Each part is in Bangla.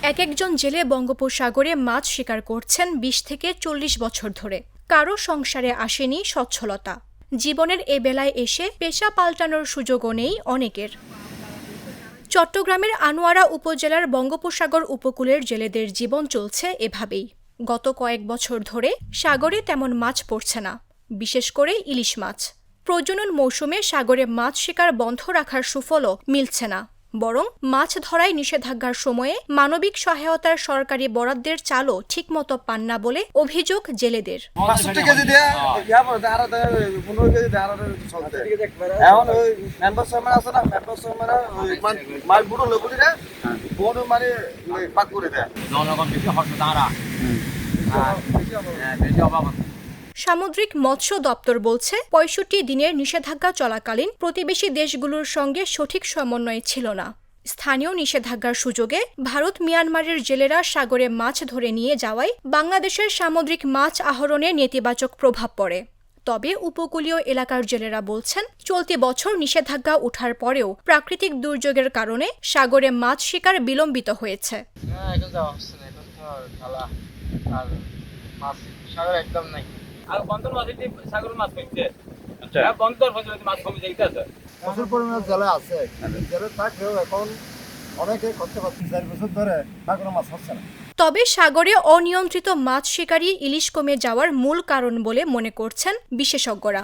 এক একজন জেলে বঙ্গোপসাগরে মাছ শিকার করছেন ২০ থেকে ৪০ বছর ধরে। কারো সংসারে আসেনি সচ্ছলতা। জীবনের এ বেলায় এসে পেশা পাল্টানোর সুযোগও নেই অনেকের। চট্টগ্রামের আনোয়ারা উপজেলার বঙ্গোপসাগর উপকূলের জেলেদের জীবন চলছে এভাবেই। গত কয়েক বছর ধরে সাগরে তেমন মাছ পড়ছে না, বিশেষ করে ইলিশ মাছ। প্রজনন মৌসুমে সাগরে মাছ শিকার বন্ধ রাখার সুফলও মিলছে না, বরং মাছ ধরায় নিষেধাজ্ঞার সময়ে মানবিক সহায়তার সরকারি বরাদ্দের চালও ঠিকমতো পান না বলে অভিযোগ জেলেদের। সামুদ্রিক মৎস্য দপ্তর বলছে ৬৫ দিনের নিষেধাজ্ঞা চলাকালীন প্রতিবেশী দেশগুলোর সঙ্গে সঠিক সমন্বয় ছিল না। স্থানীয় নিষেধাজ্ঞার সুযোগে ভারত মিয়ানমারের জেলেরা সাগরে মাছ ধরে নিয়ে যাওয়ায় বাংলাদেশের সামুদ্রিক মাছ আহরণে নেতিবাচক প্রভাব পড়ে। তবে উপকূলীয় এলাকার জেলেরা বলছেন, চলতি বছর নিষেধাজ্ঞা ওঠার পরেও প্রাকৃতিক দুর্যোগের কারণে সাগরে মাছ শিকার বিলম্বিত হয়েছে। আর বন্দর মাছ সাগর মাছ হইছে, আচ্ছা বন্দর মাছ কমে যাইতেছে। প্রচুর পরিমাণে জেলে আছে, জেলে থাকলেও এখন অনেকে করতে পারছে ৪ বছর ধরে সাগরে মাছ হচ্ছে না। তবে সাগরে অনিয়ন্ত্রিত মাছ শিকারই ইলিশ কমে যাওয়ার মূল কারণ বলে মনে করছেন বিশেষজ্ঞরা।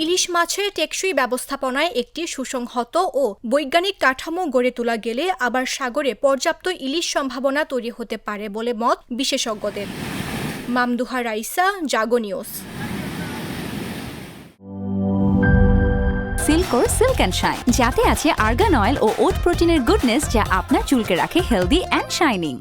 ইলিশ মাছের টেকসই ব্যবস্থাপনায় একটি সুসংহত ও বৈজ্ঞানিক কাঠামো গড়ে তোলা গেলে আবার সাগরে পর্যাপ্ত ইলিশ সম্ভাবনা তৈরি হতে পারে বলে মত বিশেষজ্ঞদের। মামদুহা রাইসা, জাগো নিউজ। সিল্কোর সিল্ক অ্যান্ড শাইন, যাতে আছে আর্গান অয়েল ও ওট প্রোটিনের গুডনেস, যা আপনার চুলকে রাখে হেলদি অ্যান্ড শাইনিং।